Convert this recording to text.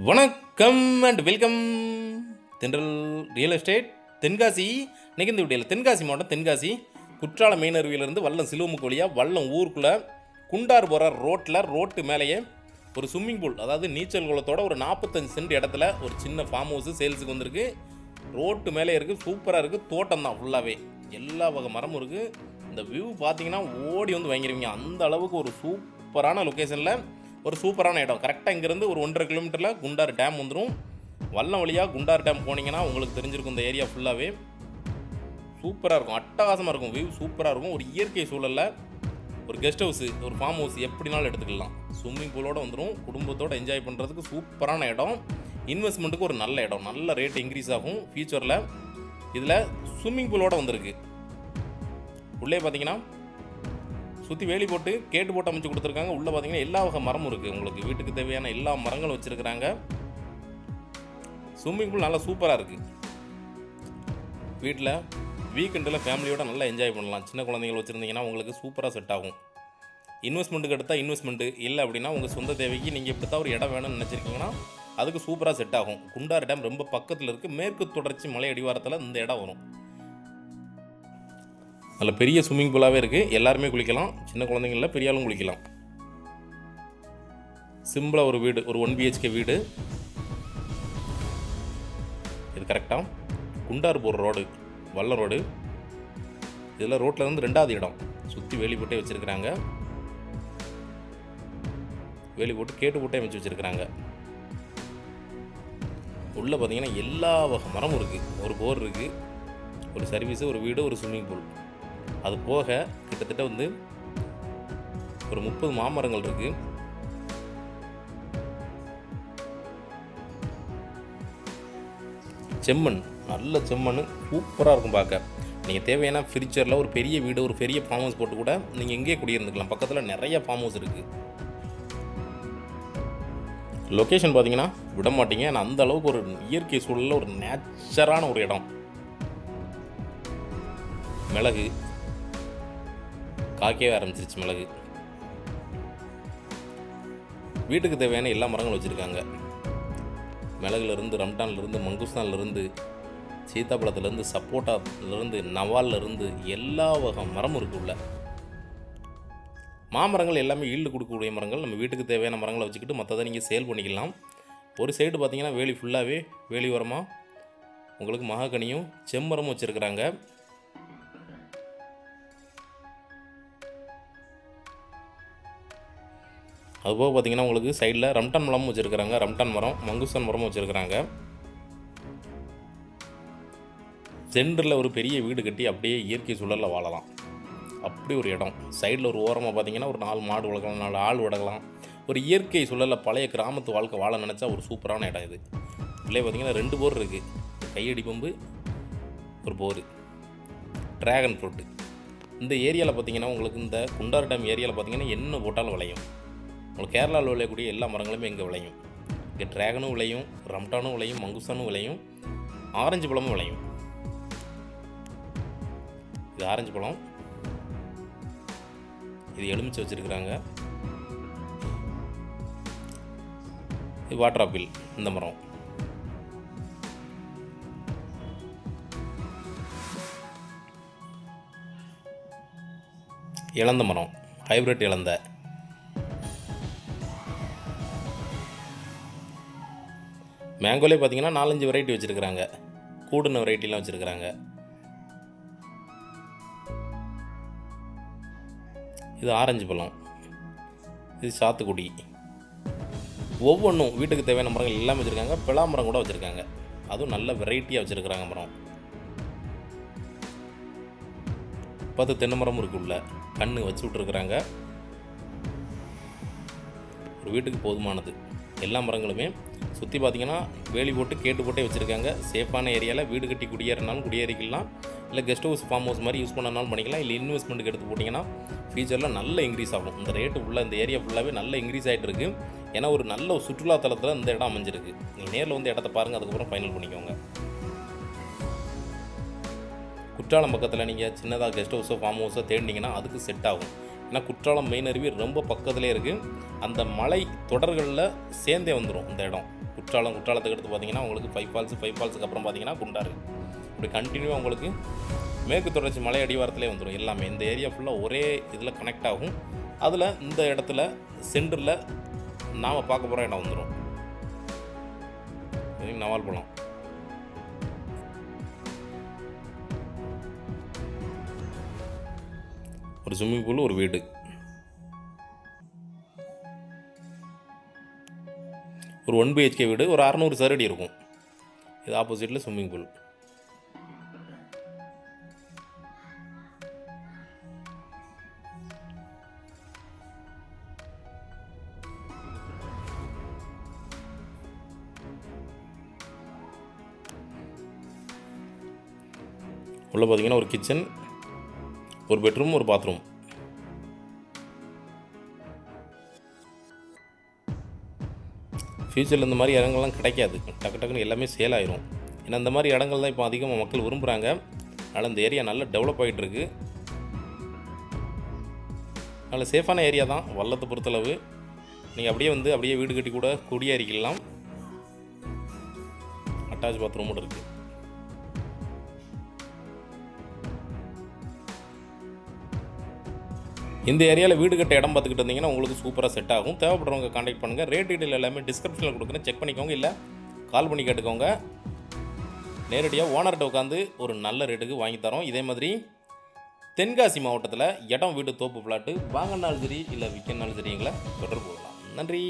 வணக்கம் and welcome தென்றல் real estate Tenkasi. இன்றைக்கி இந்த வீடியோவில் தென்காசி மாவட்டம் தென்காசி குற்றால மெயின் அருவியிலிருந்து வல்லம் சிலுவமுக்கு வழியாக வல்லம் ஊருக்குள்ளே குண்டார் போகிற ரோட்டு மேலேயே ஒரு ஸ்விம்மிங் பூல், அதாவது நீச்சல் குளத்தோட ஒரு 45 சென்ட் இடத்துல ஒரு சின்ன ஃபார்ம் ஹவுஸு சேல்ஸுக்கு வந்திருக்கு. ரோட்டு மேலே இருக்குது, சூப்பராக இருக்குது. தோட்டம் தான் ஃபுல்லாகவே, எல்லா வகை மரமும் இருக்குது. இந்த வியூ பார்த்தீங்கன்னா ஓடி வந்து வாங்கிடுவீங்க. அந்த அளவுக்கு ஒரு சூப்பரான லொக்கேஷனில் ஒரு சூப்பரான இடம். கரெக்டாக இங்கேருந்து ஒரு 1.5 கிலோமீட்டரில் குண்டார் டேம் வந்துடும். வல்லம் வழியாக குண்டார் டேம் போனீங்கன்னா உங்களுக்கு தெரிஞ்சிருக்கும். இந்த ஏரியா ஃபுல்லாகவே சூப்பராக இருக்கும், அட்டகாசமாக இருக்கும். வியூ சூப்பராக இருக்கும். ஒரு இயற்கை சூழலில் ஒரு கெஸ்ட் ஹவுஸு, ஒரு ஃபார்ம் ஹவுஸ் எப்படினாலும் எடுத்துக்கலாம். ஸ்விம்மிங் பூலோடு வந்துடும். குடும்பத்தோடு என்ஜாய் பண்ணுறதுக்கு சூப்பரான இடம். இன்வெஸ்ட்மெண்ட்டுக்கு ஒரு நல்ல இடம். நல்ல ரேட் இன்க்ரீஸ் ஆகும் ஃபியூச்சரில். இதில் ஸ்விம்மிங் பூலோடு வந்திருக்கு. உள்ளே பார்த்தீங்கன்னா சுற்றி வேலி போட்டு கேட்டு போட்டு அமைச்சு கொடுத்துருக்காங்க. உள்ளே பார்த்தீங்கன்னா எல்லா வகை மரமும் இருக்குது. உங்களுக்கு வீட்டுக்கு தேவையான எல்லா மரங்களும் வச்சுருக்குறாங்க. ஸ்விம்மிங் பூல் நல்லா சூப்பராக இருக்குது. வீட்டில் வீக்கெண்டில் ஃபேமிலியோடு நல்லா என்ஜாய் பண்ணலாம். சின்ன குழந்தைகள் வச்சுருந்தீங்கன்னா உங்களுக்கு சூப்பராக செட் ஆகும். இன்வெஸ்ட்மெண்ட்டுக்கு எடுத்தால் இன்வெஸ்ட்மெண்ட்டு, இல்லை அப்படின்னா உங்கள் சொந்த தேவைக்கு நீங்கள் இப்படி தான் ஒரு இடம் வேணும்னு நினச்சிருக்கீங்கன்னா அதுக்கு சூப்பராக செட் ஆகும். குண்டார் டேம் ரொம்ப பக்கத்தில் இருக்குது. மேற்கு தொடர்ச்சி மலை அடிவாரத்தில் இந்த இடம் வரும். நல்ல பெரிய ஸ்விம்மிங் பூலாகவே இருக்குது. எல்லாருமே குளிக்கலாம். சின்ன குழந்தைங்களில் பெரிய ஆளும் குளிக்கலாம். சிம்பிளாக ஒரு வீடு, ஒரு 1 BHK வீடு. இது கரெக்டாக குண்டார் போகிற ரோடு, வல்லம் ரோடு. இதில் ரோட்டில் வந்து 2வது இடம். சுற்றி வேலி போட்டே வச்சுருக்குறாங்க. வேலி போட்டு கேட்டு போட்டே வச்சு வச்சுருக்குறாங்க. உள்ளே பார்த்தீங்கன்னா எல்லா வகை மரமும் இருக்குது. ஒரு போர் இருக்குது, ஒரு சர்வீஸு, ஒரு வீடு, ஒரு ஸ்விம்மிங் பூல். அது போக கிட்டத்தட்ட வந்து ஒரு 30 மாமரங்கள் இருக்குது. செம்மண், நல்ல செம்மண், சூப்பராக இருக்கும் பார்க்க. நீங்கள் தேவையான ஃபியூச்சரில் ஒரு பெரிய வீடு, ஒரு பெரிய ஃபார்ம் ஹவுஸ் போட்டு கூட நீங்கள் எங்கேயே குடியிருந்துக்கலாம். பக்கத்தில் நிறைய ஃபார்ம் ஹவுஸ் இருக்குது. லொக்கேஷன் பார்த்தீங்கன்னா விட மாட்டீங்க. ஆனால் அந்த அளவுக்கு ஒரு இயற்கை சூழலில் ஒரு நேச்சரான ஒரு இடம். மிளகு காய்க்கவே ஆரம்பிச்சிருச்சு. மிளகு வீட்டுக்கு தேவையான எல்லா மரங்களும் வச்சுருக்காங்க. மிளகுலேருந்து, ரம்டான்லேருந்து, மங்குஸ்தான்லேருந்து, சீத்தாப்பழத்துலேருந்து, சப்போட்டாலேருந்து, நவால்லேருந்து எல்லா வகை மரமும் இருக்குது. உள்ள மாமரங்கள் எல்லாமே ஈல்டு கொடுக்கக்கூடிய மரங்கள். நம்ம வீட்டுக்கு தேவையான மரங்களை வச்சுக்கிட்டு மற்றதை நீங்கள் சேல் பண்ணிக்கலாம். ஒரு சைடு பார்த்திங்கன்னா வேலி ஃபுல்லாகவே வேலி ஓரமாக உங்களுக்கு மகாகனியும் செம்மரமும் வச்சுருக்குறாங்க. அதுபோக பார்த்திங்கன்னா உங்களுக்கு சைடில் ரம்டான் மரமும் வச்சுருக்குறாங்க. ரம்டான் மரம், மங்குஸ்தான் மரமும் வச்சுருக்குறாங்க. சென்டரில் ஒரு பெரிய வீடு கட்டி அப்படியே இயற்கை சூழலில் வாழலாம். அப்படி ஒரு இடம். சைடில் ஒரு ஓரமாக பார்த்திங்கன்னா ஒரு 4 மாடு வளர்க்கலாம், 4 ஆள் வளர்க்கலாம். ஒரு இயற்கை சூழலில் பழைய கிராமத்து வாழ்க்கை வாழ நினச்சா ஒரு சூப்பரான இடம் இது. உள்ளே பார்த்திங்கன்னா 2 போர் இருக்குது. கையடி பம்பு, ஒரு போர், ட்ராகன் ஃப்ரூட்டு. இந்த ஏரியாவில் பார்த்திங்கன்னா உங்களுக்கு இந்த குண்டார் டேம் ஏரியாவில் பார்த்திங்கன்னா என்ன போட்டாலும் விளையும். உங்களுக்கு கேரளாவில் விளையக்கூடிய எல்லா மரங்களுமே இங்கே விளையும். இங்கே ட்ராகனும் விளையும், ரம்டானும் விளையும், மங்குஸ்தானும் விளையும், ஆரஞ்சு பழமும் விளையும். இது ஆரஞ்சு பழம், இது எலுமிச்சை வச்சுருக்குறாங்க. இது வாட்டர் ஆப்பிள். இந்த மரம் இளந்த மரம், ஹைப்ரிட் இளந்த. மேங்கோலே பார்த்தீங்கன்னா 4-5 வெரைட்டி வச்சுருக்குறாங்க. கூடுன வெரைட்டிலாம் வச்சுருக்குறாங்க. இது ஆரஞ்சு பழம், இது சாத்துக்குடி. ஒவ்வொன்றும் வீட்டுக்கு தேவையான மரங்கள் எல்லாமே வச்சுருக்காங்க. பிளா மரம் கூட வச்சுருக்காங்க. அதுவும் நல்ல வெரைட்டியாக வச்சுருக்குறாங்க மரம். 10 தென்னை மரமும் இருக்குது. உள்ள கன்று வச்சு விட்ருக்குறாங்க. ஒரு வீட்டுக்கு போதுமானது. எல்லா மரங்களுமே சுற்றி பார்த்திங்கன்னா வேலி போட்டு கேட்டு போட்டே வச்சுருக்காங்க. சேஃபான ஏரியாவில் வீடு கட்டி குடியேறினாலும் குடியேறிக்கலாம், இல்லை கெஸ்ட் ஹவுஸ், ஃபார்ம் ஹவுஸ் மாதிரி யூஸ் பண்ணனாலும் பண்ணிக்கலாம். இல்லை இன்வெஸ்ட்மெண்ட்டுக்கு எடுத்து போட்டிங்கன்னா ஃபியூச்சரில் நல்ல இன்க்ரீஸ் ஆகும். இந்த ரேட்டு ஃபுல்லாக இந்த ஏரியா ஃபுல்லாகவே நல்ல இன்க்ரீஸ் ஆகிட்டு இருக்குது. ஏன்னா ஒரு நல்ல சுற்றுலாத்தலத்தில் இந்த இடம் அமைஞ்சிருக்கு. நீங்கள் நேரில் வந்து இடத்த பாருங்கள், அதுக்கப்புறம் ஃபைனல் பண்ணிக்கோங்க. குற்றாலம் பக்கத்தில் நீங்கள் சின்னதாக கெஸ்ட் ஹவுஸோ ஃபார்ம் ஹவுஸோ தேடினீங்கன்னா அதுக்கு செட் ஆகும். ஏன்னா குற்றாலம் மெயின் அருவி ரொம்ப பக்கத்துலேயே இருக்குது. அந்த மலை தொடர்களில் சேர்ந்தே வந்துடும் இந்த இடம். குற்றாலத்துக்கு அடுத்து பார்த்தீங்கன்னா உங்களுக்கு 5 ஃபால்ஸு, 5 ஃபால்ஸுக்கு அப்புறம் பார்த்தீங்கன்னா குண்டாறு. இப்படி கண்டினியூவாக உங்களுக்கு மேற்கு தொடர்ச்சி மலை அடிவாரத்திலே வந்துடும் எல்லாமே. இந்த ஏரியா ஃபுல்லாக ஒரே இதில் கனெக்ட் ஆகும். அதில் இந்த இடத்துல சென்டரில் நாம் பார்க்க போகிற இடம் வந்துடும். நவால்பழம். ஒரு ஸ்விம்மிங் பூல், ஒரு வீடு, ஒரு 1 BHK வீடு, ஒரு 600 சதுரடி இருக்கும். இது ஆப்போசிட்டில் ஸ்விம்மிங் பூல். உள்ளே பார்த்தீங்கன்னா ஒரு கிச்சன், ஒரு பெட்ரூம், ஒரு பாத்ரூம். ஃப்யூச்சரில் இந்த மாதிரி இடங்கள்லாம் கிடைக்காது. டக்கு டக்குன்னு எல்லாமே சேல் ஆயிரும். ஏன்னா இந்த மாதிரி இடங்கள் தான் இப்போ அதிகமாக மக்கள் விரும்புகிறாங்க. அதனால் இந்த ஏரியா நல்லா டெவலப் ஆகிட்டுருக்கு. நல்ல சேஃபான ஏரியா தான் வல்லத்தை பொறுத்தளவு. நீங்கள் அப்படியே வீடு கட்டி கூட குடியேறிக்கலாம். அட்டாச் பாத்ரூமோடு இருக்குது. இந்த ஏரியாவில் வீடு கட்ட இடம் பார்த்துக்கிட்டு இருந்தீங்கன்னா உங்களுக்கு சூப்பராக செட் ஆகும். தேவைப்படுறவங்க கான்டாக்ட் பண்ணுங்கள். ரேட் டீட்டெயில் எல்லாமே டிஸ்கிரிப்ஷனில் கொடுக்குறேன், செக் பண்ணிக்கோங்க. இல்லை கால் பண்ணி கேட்டுக்கோங்க. நேரடியாக ஓனர்கிட்ட உட்காந்து ஒரு நல்ல ரேட்டுக்கு வாங்கி தரோம். இதே மாதிரி தென்காசி மாவட்டத்தில் இடம், வீடு, தோப்பு, பிளாட்டு வாங்கினாலும் சரி இல்லை விற்கனாலும் சரி எங்களை தொடர்பு கொள்ளலாம். நன்றி.